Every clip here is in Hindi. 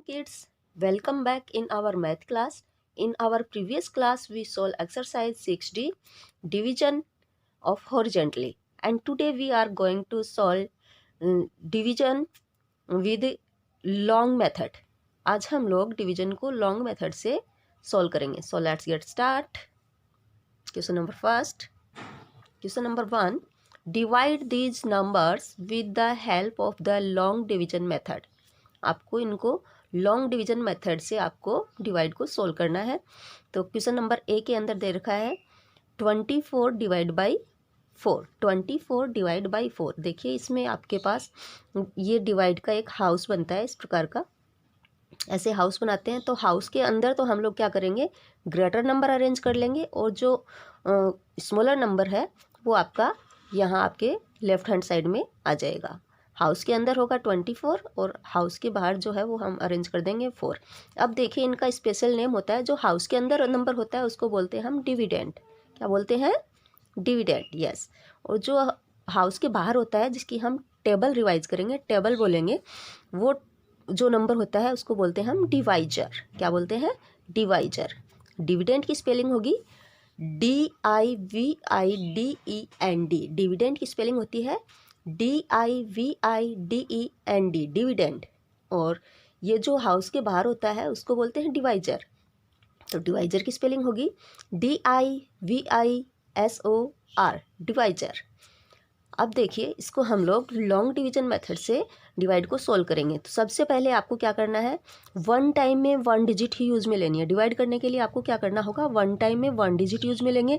kids, welcome back in our math class. In our previous class we solved exercise 6D, division of horizontally, and today we are going to solve division with long method. आज हम लोग division को long method से solve करेंगे. So let's get start. Question number first. Question number 1. Divide these numbers with the help of the long division method. आपको इनको लॉन्ग डिवीजन मेथड से आपको डिवाइड को सोल्व करना है. तो क्वेश्चन नंबर ए के अंदर दे रखा है 24 डिवाइड बाई 4. 24 divide by 4. देखिए इसमें आपके पास ये डिवाइड का एक हाउस बनता है. इस प्रकार का ऐसे हाउस बनाते हैं. तो हाउस के अंदर तो हम लोग क्या करेंगे, ग्रेटर नंबर अरेंज कर लेंगे और जो स्मॉलर नंबर है वो आपका यहाँ आपके लेफ्ट हैंड साइड में आ जाएगा. हाउस के अंदर होगा 24 और हाउस के बाहर जो है वो हम अरेंज कर देंगे 4. अब देखिए इनका स्पेशल नेम होता है. जो हाउस के अंदर नंबर होता है उसको बोलते हैं हम डिविडेंड. क्या बोलते हैं? डिविडेंड. यस. और जो हाउस के बाहर होता है जिसकी हम टेबल रिवाइज करेंगे, टेबल बोलेंगे, वो जो नंबर होता है उसको बोलते हैं हम डिवाइजर. क्या बोलते हैं? डिवाइजर. डिविडेंड की स्पेलिंग होगी DIVIDEND. डिविडेंड की स्पेलिंग होती है DIVIDEND, डिविडेंड. और ये जो हाउस के बाहर होता है उसको बोलते हैं डिवाइजर. तो डिवाइजर की स्पेलिंग होगी DIVISOR, डिवाइजर. अब देखिए इसको हम लोग लॉन्ग डिवीजन मेथड से डिवाइड को सोल्व करेंगे. तो सबसे पहले आपको क्या करना है, वन टाइम में वन डिजिट ही यूज़ में लेनी है. डिवाइड करने के लिए आपको क्या करना होगा, वन टाइम में वन डिजिट यूज़ में लेंगे.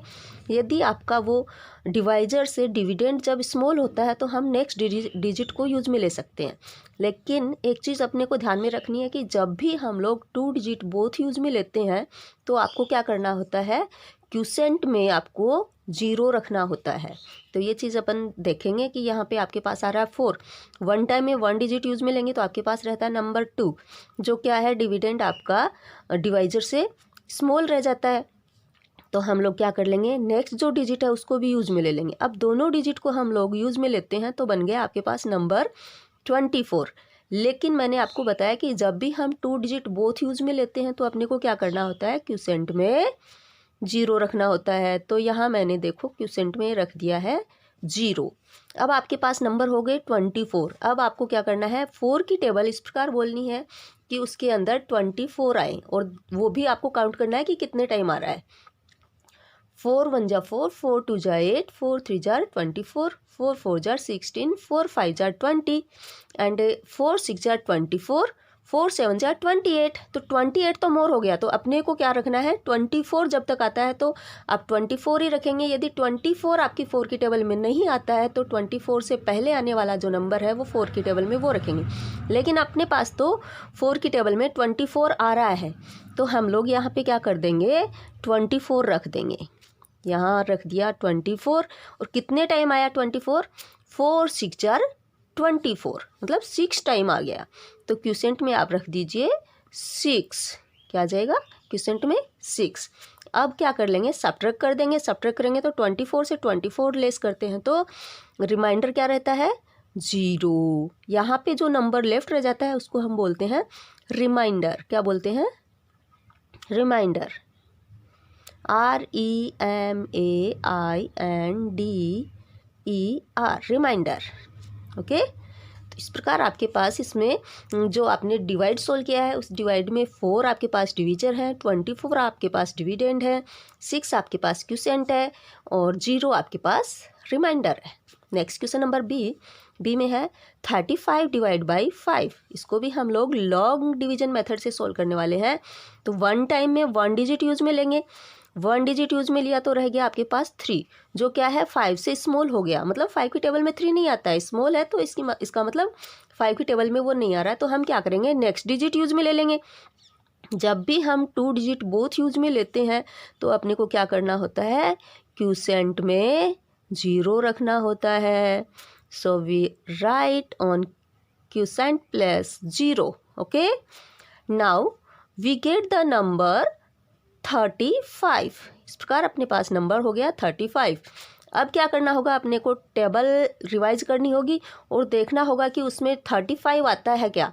यदि आपका वो डिवाइजर से डिविडेंड जब स्मॉल होता है तो हम नेक्स्ट डिजिट को यूज़ में ले सकते हैं. लेकिन एक चीज़ अपने को ध्यान में रखनी है कि जब भी हम लोग 2 डिजिट बोथ यूज़ में लेते हैं तो आपको क्या करना होता है, क्वोशिएंट में आपको 0 रखना होता है. तो ये चीज़ अपन देखेंगे कि यहाँ पे आपके पास आ रहा है 4. वन टाइम में वन डिजिट यूज़ में लेंगे तो आपके पास रहता है नंबर 2, जो क्या है, डिविडेंड आपका डिवाइजर से स्मॉल रह जाता है. तो हम लोग क्या कर लेंगे, नेक्स्ट जो डिजिट है उसको भी यूज़ में ले लेंगे. अब दोनों डिजिट को हम लोग यूज़ में लेते हैं तो बन गया आपके पास नंबर 24. लेकिन मैंने आपको बताया कि जब भी हम 2 डिजिट बोथ यूज़ में लेते हैं तो अपने को क्या करना होता है, क्वोशिएंट में 0 रखना होता है. तो यहाँ मैंने देखो क्वोशिएंट में रख दिया है 0. अब आपके पास नंबर हो गए 24. अब आपको क्या करना है, 4 की टेबल इस प्रकार बोलनी है कि उसके अंदर 24 आए और वो भी आपको काउंट करना है कि कितने टाइम आ रहा है. 4 1 जा 4, 4 2 जा 8, 4 3 जा 24, 4 4 जा 16, 4 5 जा 20 एंड 4 6 जा 24, 4 7 जा 28. तो 28 तो मोर हो गया. तो अपने को क्या रखना है, 24 जब तक आता है तो आप 24 ही रखेंगे. यदि 24 आपकी 4 की टेबल में नहीं आता है तो 24 से पहले आने वाला जो नंबर है वो 4 की टेबल में वो रखेंगे. लेकिन अपने पास तो 4 की टेबल में 24 आ रहा है तो हम लोग यहाँ पे क्या कर देंगे, 24 रख देंगे. यहाँ रख दिया 24. और कितने टाइम आया 24, 4 6 जार 24, मतलब 6 टाइम आ गया. तो क्वोशिएंट में आप रख दीजिए 6. क्या आ जाएगा, क्वोशिएंट में 6. अब क्या कर लेंगे, सब्ट्रैक्ट कर देंगे. सब्ट्रैक्ट करेंगे तो 24 से 24 लेस करते हैं तो रिमाइंडर क्या रहता है, 0. यहाँ पे जो नंबर लेफ्ट रह जाता है उसको हम बोलते हैं रिमाइंडर. क्या बोलते हैं, रिमाइंडर. REMAINDER, reminder. ओके. तो इस प्रकार आपके पास इसमें जो आपने डिवाइड सोल्व किया है उस डिवाइड में 4 आपके पास डिवीजर है, 24 आपके पास डिविडेंड है, 6 आपके पास क्वोशिएंट है और 0 आपके पास रिमाइंडर है. नेक्स्ट क्वेश्चन नंबर बी में है 35 डिवाइड बाई 5. इसको भी हम लोग लॉन्ग डिवीजन मेथड से सोल्व करने वाले हैं. तो वन टाइम में वन डिजिट यूज़ में लेंगे. वन डिजिट यूज़ में लिया तो रह गया आपके पास 3, जो क्या है 5 से स्मॉल हो गया. मतलब 5 की टेबल में 3 नहीं आता है, स्मॉल है तो इसका मतलब 5 की टेबल में वो नहीं आ रहा है. तो हम क्या करेंगे, नेक्स्ट डिजिट यूज़ में ले लेंगे. जब भी हम 2 डिजिट बोथ यूज़ में लेते हैं तो अपने को क्या करना होता है, क्वोशिएंट में 0 रखना होता है. So we write on quotient plus 0. Okay. Now we get the number 35. इस प्रकार अपने पास नंबर हो गया 35. अब क्या करना होगा, अपने को टेबल रिवाइज करनी होगी और देखना होगा कि उसमें 35 आता है क्या.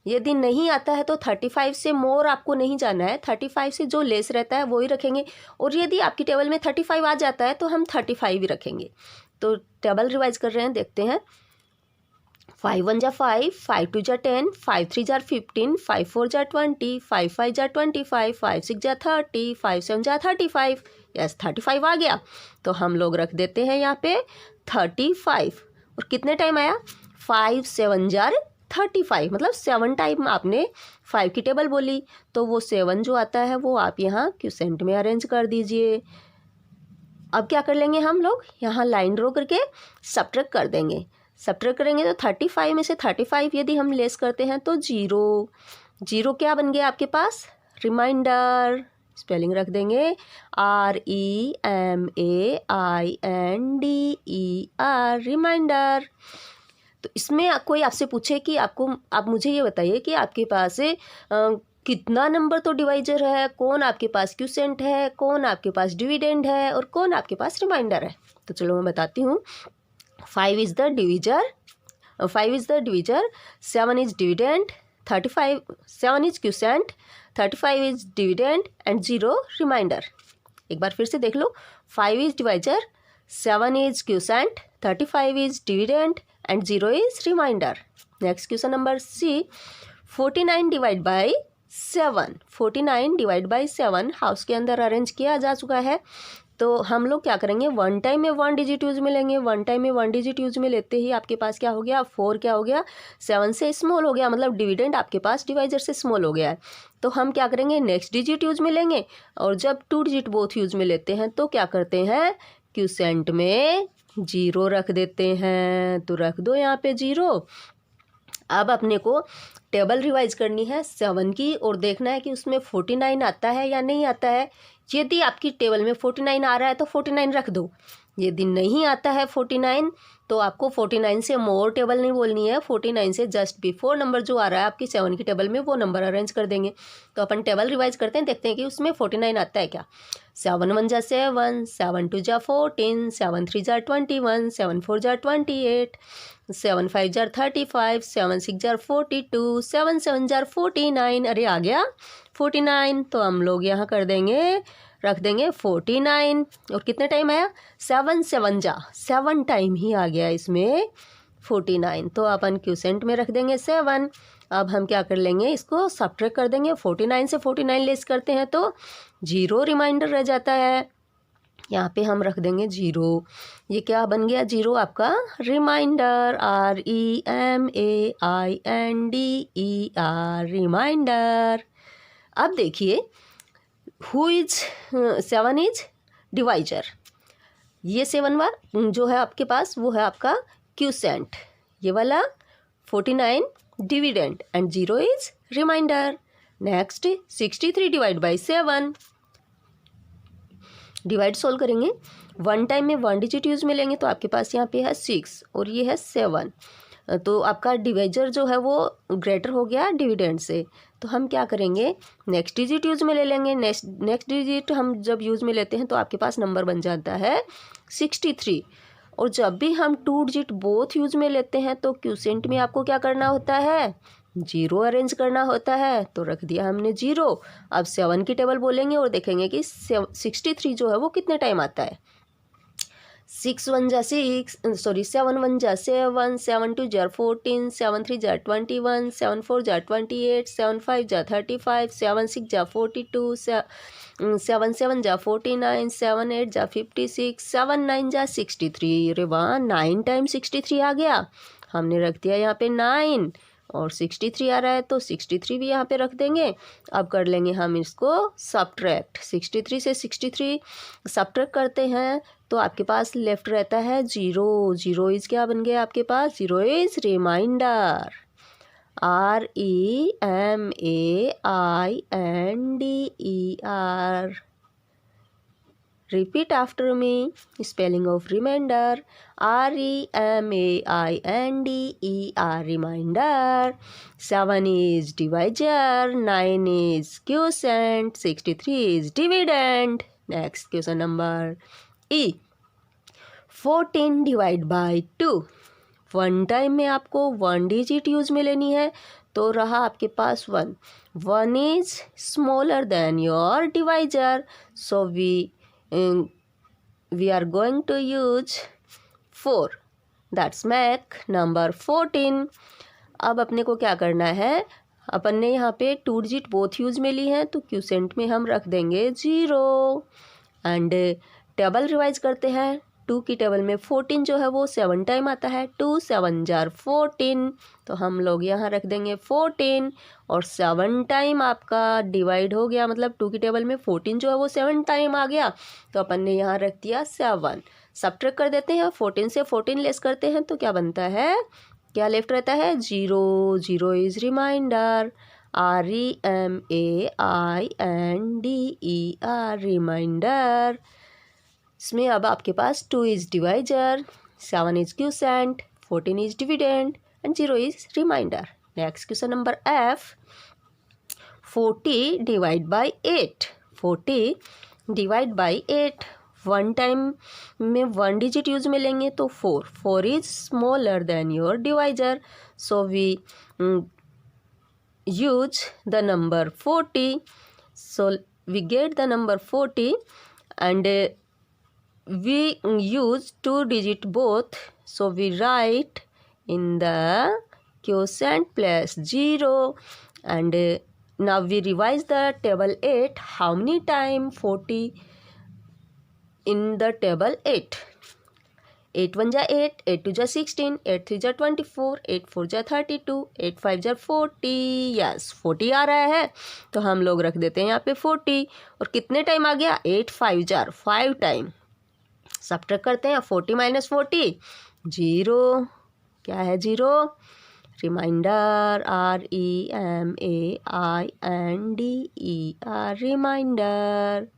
यदि नहीं आता है तो 35 से मोर आपको नहीं जाना है, 35 से जो लेस रहता है वो ही रखेंगे। और यदि आपकी टेबल में 35 आ जाता है तो हम 35 ही रखेंगे। तो टेबल रिवाइज कर रहे हैं, देखते हैं। 5 1 जा 5, 5 2 जा 10, 5 3 जा 15, 5 4 जा 20, 5 5 जा 25, 5 6 जा 30, 5 7 जा 35। यस, 35 आ गया। तो हम लोग रख देते हैं यहाँ पे 35। और कितने टाइम आया? 5 7 जा 35, मतलब 7 टाइम आपने 5 की टेबल बोली, तो वो 7 जो आता है वो आप यहाँ क्वोशिएंट में अरेंज कर दीजिए। अब क्या कर लेंगे हम लोग, यहाँ लाइन ड्रॉ करके सब्ट्रैक्ट कर देंगे। सब्ट्रैक्ट करेंगे तो 35 में से 35 यदि हम लेस करते हैं तो 0। 0 क्या बन गया आपके पास? रिमाइंडर। स्पेलिंग रख देंगे REMAINDER, रिमाइंडर। तो इसमें कोई आपसे पूछे कि आप मुझे ये बताइए कि आपके पास कितना नंबर तो डिवाइजर है, कौन आपके पास क्वोशिएंट है, कौन आपके पास डिविडेंड है और कौन आपके पास रिमाइंडर है। तो चलो मैं बताती हूँ। 5 is the divisor, 5 is the divisor, 7 is dividend, 35 7 is quotient, 35 is dividend and 0 remainder. एक बार फिर से देख लो। 5 is divisor, 7 is quotient, 35 is dividend and 0 is remainder. Next question number C, 49 divide by 7। 49 divide by 7 house के अंदर अरेंज किया जा चुका है। तो हम लोग क्या करेंगे, 1 टाइम में 1 डिजिट यूज में लेंगे। 1 टाइम में 1 डिजिट यूज में लेते ही आपके पास क्या हो गया, 4 क्या हो गया, 7 से स्मॉल हो गया, मतलब डिविडेंड आपके पास डिवाइजर से स्मॉल हो गया है। तो हम क्या करेंगे, नेक्स्ट डिजिट यूज में लेंगे। और जब 2 डिजिट बोथ यूज में लेते हैं तो क्या करते हैं, क्वोशिएंट में 0 रख देते हैं। तो रख दो यहाँ पे 0। अब अपने को टेबल रिवाइज करनी है 7 की और देखना है कि उसमें 49 आता है या नहीं आता है। यदि आपकी टेबल में 49 आ रहा है तो 49 रख दो। यदि नहीं आता है 49 तो आपको 49 से मोर टेबल नहीं बोलनी है, 49 से जस्ट बिफोर नंबर जो आ रहा है आपकी 7 की टेबल में वो नंबर अरेंज कर देंगे। तो अपन टेबल रिवाइज करते हैं, देखते हैं कि उसमें 49 आता है क्या। 7 1 जा 7, 7 2 जा 14, 7 3 जा 21, 7 4 जा 28, 7 5 जार 35, 7 6 जार 42, 7 7 जार 49। अरे आ गया 49। तो हम लोग यहाँ कर देंगे, रख देंगे 49। और कितने टाइम आया, 7 7 जा 7 टाइम ही आ गया इसमें 49। तो अपन क्वोशिएंट में रख देंगे 7। अब हम क्या कर लेंगे, इसको सब्ट्रैक्ट कर देंगे। 49 से 49 लेस करते हैं तो 0 रिमाइंडर रह जाता है। यहाँ पे हम रख देंगे 0। ये क्या बन गया, 0 आपका रिमाइंडर, REMAINDER, रिमाइंडर। अब देखिए, 7 इज डिवाइजर। ये 7 बार जो है आपके पास वो है आपका क्वोशिएंट। ये वाला 49 dividend and 0 is remainder. Next 63 divide by 7। Divide solve करेंगे। 1 टाइम में 1 डिजिट यूज में लेंगे तो आपके पास यहाँ पे है 6 और ये है 7। तो आपका डिवाइजर जो है वो ग्रेटर हो गया डिविडेंड से। तो हम क्या करेंगे, नेक्स्ट डिजिट यूज में ले लेंगे। नेक्स्ट डिजिट हम जब यूज में लेते हैं तो आपके पास नंबर बन जाता है 63। और जब भी हम 2 डिजिट बोथ यूज में लेते हैं तो क्वोशिएंट में आपको क्या करना होता है, 0 अरेंज करना होता है। तो रख दिया हमने 0। अब 7 की टेबल बोलेंगे और देखेंगे कि 63 जो है वो कितने टाइम आता है। 7 1 जा 7, 7 2 जा 14, 7 3 जा 21, 7 4 जा 28, 7 5 जा 35, 7 6 जा 42, 7 7 जा 49, 7 8 जा 56, 7 9 जा 63। अरे वाह, 9 टाइम 63 आ गया। हमने रख दिया यहाँ पे 9 और 63 आ रहा है तो 63 भी यहाँ पे रख देंगे। अब कर लेंगे हम इसको सब्ट्रैक्ट। 63 से 63 सब्ट्रैक्ट करते हैं तो आपके पास लेफ्ट रहता है 0। 0 इज क्या बन गया आपके पास, 0 is remainder, REMAINDER। Repeat after me. Spelling of remainder, REMAINDER, reminder. 7 is divisor, 9 is quotient, 63 is dividend. Next question number E, 14 divide by 2। 1 time में आपको 1 डिजिट यूज में लेनी है तो रहा आपके पास 1. 1 is smaller than your divisor, so we are going to use 4. That's make number 14. अब अपने को क्या करना है, अपन ने यहाँ पे 2 डिजिट बोथ यूज में ली हैं, तो क्यूसेंट में हम रख देंगे 0. एंड टेबल रिवाइज करते हैं. 2 की टेबल में 14 जो है वो 7 टाइम आता है. 2 7 जार 14, तो हम लोग यहाँ रख देंगे 14. और 7 टाइम आपका डिवाइड हो गया, मतलब 2 की टेबल में 14 जो है वो 7 टाइम आ गया, तो अपन ने यहाँ रख दिया 7. सब्ट्रैक्ट कर देते हैं. 14 से 14 लेस करते हैं तो क्या बनता है, क्या लेफ्ट रहता है, 0. 0 इज रिमाइंडर. REMAINDER, reminder. इसमें अब आपके पास 2 is divisor, 7 is quotient, 14 is dividend and 0 is remainder. Next question number F. 40 divide by 8. 40 divide by 8. 1 time में 1 डिजिट यूज में लेंगे तो 4. 4 is smaller than your divisor, so we use the number 40. So we get the number 40 and we use 2 digit both, so we write in the quotient plus 0. And now we revise the table 8. How many time 40 in the table 8? 8 1 जा 8, 8 2 जा 16, 8 3 जा 24, 8 4 जा 32, 8 5 जा 40. यस 40 आ रहा है, तो हम लोग रख देते हैं यहाँ पे 40. और कितने टाइम आ गया, 8 5 जार 5 टाइम. सब्ट्रैक्ट करते हैं. 40 माइनस 40, 0. क्या है 0, remainder. REMAINDER, remainder.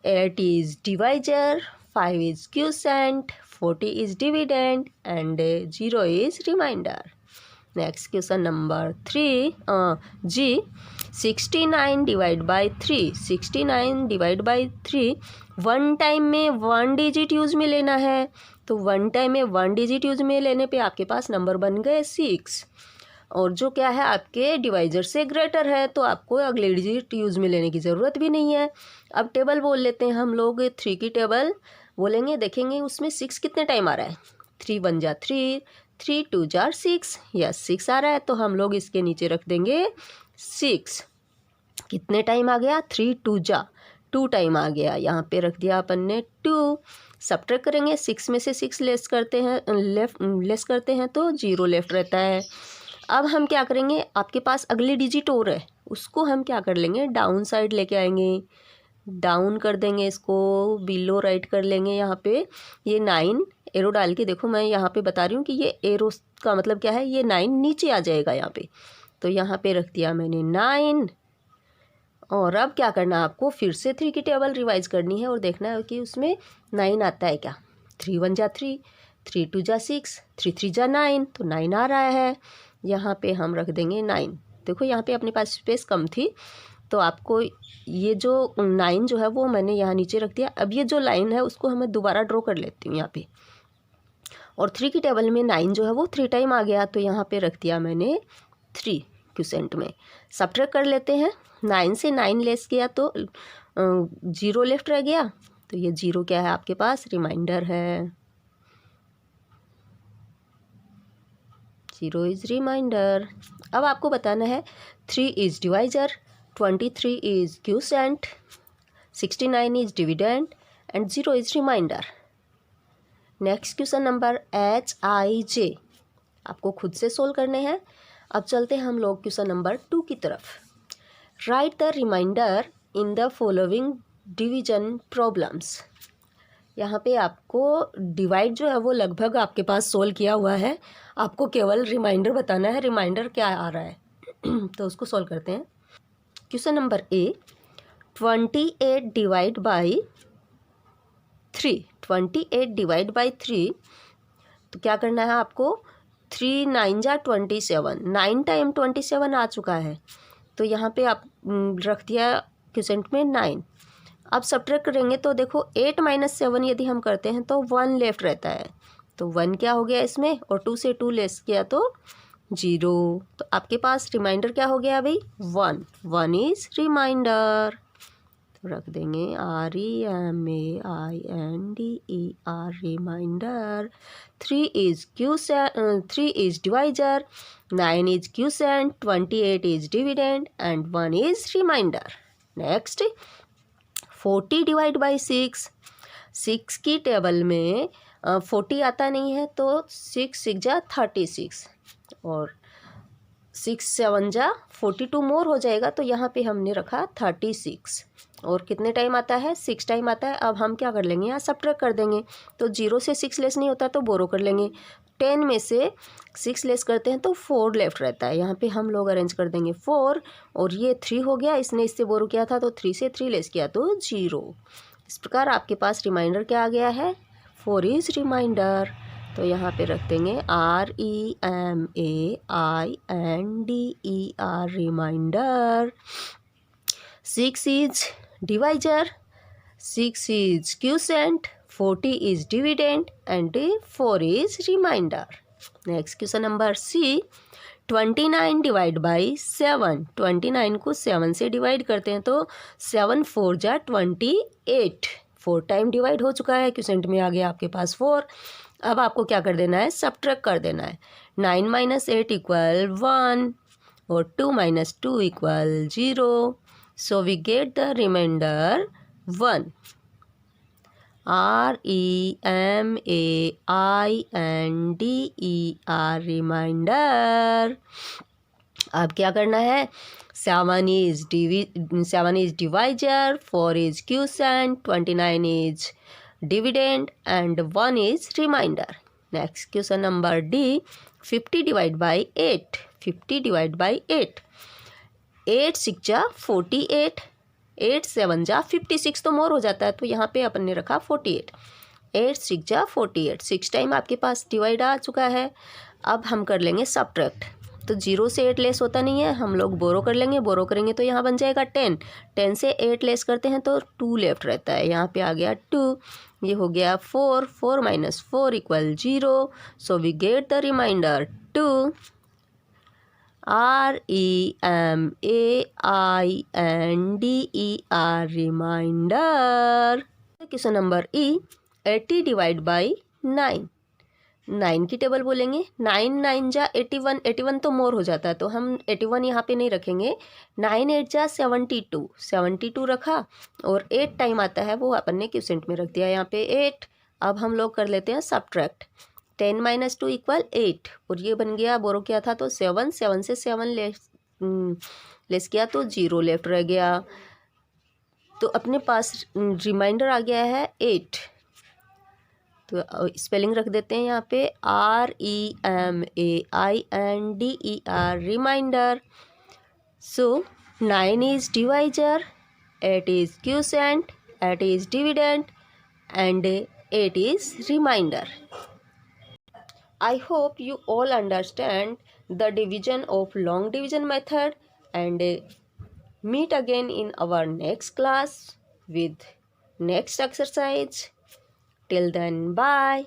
8 is divisor, 5 is quotient, 40 is dividend and 0 is remainder. Next question number 3. G. 69 divide by 3. 69 divide by 3. 1 time में 1 डिजिट यूज में लेना है, तो 1 टाइम में 1 डिजिट यूज में लेने पे आपके पास नंबर बन गए 6. और जो क्या है आपके डिवाइजर से ग्रेटर है, तो आपको अगले डिजिट यूज में लेने की ज़रूरत भी नहीं है. अब टेबल बोल लेते हैं हम लोग. 3 की टेबल बोलेंगे, देखेंगे उसमें 6 कितने टाइम आ रहा है. 3 1 जा 3, 3 2 जार 6. यस 6 आ रहा है, तो हम लोग इसके नीचे रख देंगे 6. कितने टाइम आ गया, 3 2 जा 2 टाइम आ गया. यहाँ पे रख दिया अपन ने 2. सब्ट्रैक्ट करेंगे. 6 में से 6 लेस करते हैं तो 0 लेफ्ट रहता है. अब हम क्या करेंगे, आपके पास अगली डिजिट और है, उसको हम क्या कर लेंगे, डाउन साइड लेके आएंगे. डाउन कर देंगे, इसको बिलो राइट कर लेंगे. यहाँ पे ये 9 एरो डाल के, देखो मैं यहाँ पे बता रही हूँ कि ये एरो का मतलब क्या है, ये 9 नीचे आ जाएगा यहाँ पे. तो यहाँ पे रख दिया मैंने 9. और अब क्या करना है आपको, फिर से 3 की टेबल रिवाइज करनी है और देखना है कि उसमें 9 आता है क्या. 3 1 जा 3, 3 2 जा 6, 3 3 जा 9, तो 9 आ रहा है. यहाँ पे हम रख देंगे 9. देखो यहाँ पे अपने पास स्पेस कम थी, तो आपको ये जो 9 जो है वो मैंने यहाँ नीचे रख दिया. अब ये जो लाइन है उसको हमें दोबारा ड्रॉ कर लेती हूँ यहाँ पे. और 3 की टेबल में 9 जो है वो 3 टाइम आ गया, तो यहाँ पे रख दिया मैंने 3 क्यूसेंट में. सब्ट्रैक्ट कर लेते हैं. 9 से 9 लेस किया तो 0 लेफ्ट रह गया, तो ये 0 क्या है आपके पास, रिमाइंडर है. 0 इज रिमाइंडर. अब आपको बताना है 3 is divisor, 23 is quotient, 69 is dividend and 0 is remainder. Next question number HIJ आपको खुद से सोल्व करने हैं. अब चलते हैं हम लोग क्वेश्चन नंबर 2 की तरफ. Write the remainder in the following division problems. यहाँ पे आपको डिवाइड जो है वो लगभग आपके पास सोल्व किया हुआ है, आपको केवल रिमाइंडर बताना है, रिमाइंडर क्या आ रहा है. तो उसको सोल्व करते हैं. Question number A. 28 divide by 3. 28 divide by 3, तो क्या करना है आपको, 3 9 जा 27, 9 टाइम 27 आ चुका है, तो यहाँ पे आप रख दिया क्वोशेंट में 9. अब सब्ट्रैक्ट करेंगे तो देखो 8 माइनस 7 यदि हम करते हैं तो 1 लेफ्ट रहता है, तो 1 क्या हो गया इसमें, और 2 से 2 लेस किया तो 0। तो आपके पास रिमाइंडर क्या हो गया भाई? 1। 1 इज रिमाइंडर। तो रख देंगे REMAINDER remainder. 3 is divisor, 9 is quotient, 28 is dividend and 1 is remainder. Next 40 divide by 6। 6 की टेबल में 40 आता नहीं है, तो 6 6 जा 36 और 6 7 जा 42 मोर हो जाएगा, तो यहाँ पे हमने रखा 36। और कितने टाइम आता है? 6 टाइम आता है। अब हम क्या कर लेंगे? यहाँ सब्ट्रैक्ट कर देंगे। तो 0 से 6 लेस नहीं होता तो बोरो कर लेंगे। 10 में से 6 लेस करते हैं तो 4 लेफ्ट रहता है। यहाँ पे हम लोग अरेंज कर देंगे 4 और ये 3 हो गया, इसने इससे बोरो किया था तो 3 से 3 लेस किया तो 0। इस प्रकार आपके पास रिमाइंडर क्या आ गया है? 4 इज रिमाइंडर। तो यहाँ पे रख देंगे REMAINDER remainder. 6 is divisor, 6 is quotient, 40 is dividend and 4 is remainder. Next question number C। 29 divide by 7। 29 को 7 से डिवाइड करते हैं तो 7 4 जा 28। 4 टाइम डिवाइड हो चुका है, क्वेश्चन में आ गया आपके पास 4। अब आपको क्या कर देना है? सब्ट्रैक्ट कर देना है। 9 माइनस 8 इक्वल 1 और 2 minus 2 equal 0। So we get the remainder 1। REMAINDER remainder. अब क्या करना है? 7 is divisor, 4 is quotient, 29 is dividend and 1 is remainder. Next question number D। 50 divide by 8। 50 divide by 8। 8 6 जा 48, 8 7 जा 56 तो मोर हो जाता है, तो यहाँ पे अपन ने रखा 48। 8 6 जा 48, 6 टाइम आपके पास डिवाइड आ चुका है। अब हम कर लेंगे सब्ट्रैक्ट। तो 0 से 8 लेस होता नहीं है, हम लोग बोरो कर लेंगे। बोरो करेंगे तो यहाँ बन जाएगा 10। 10 से 8 लेस करते हैं तो 2 लेफ्ट रहता है, यहाँ पे आ गया 2। ये हो गया 4। 4 minus 4 equal 0। So we get the remainder 2। REMAINDER remainder. Question number E। 80 divide by 9। 9 की टेबल बोलेंगे। 9 9 जा 81, 81 तो मोर हो जाता है, तो हम 81 यहाँ पे नहीं रखेंगे। 9 8 जा 72, 72 रखा और 8 टाइम आता है, वो अपन ने क्वोशिएंट में रख दिया यहाँ पे 8। अब हम लोग कर लेते हैं सब्ट्रैक्ट। 10 माइनस 2 इक्वल 8 और ये बन गया, बोरो किया था तो 7। 7 से 7 लेस किया तो 0 लेफ्ट रह गया। तो अपने पास रिमाइंडर आ गया है 8। तो स्पेलिंग रख देते हैं यहाँ पे REMAINDER remainder. So 9 is divisor, 8 is quotient, 8 is dividend and 8 is remainder. I hope you all understand the division of long division method and meet again in our next class with next exercise. Till then, bye.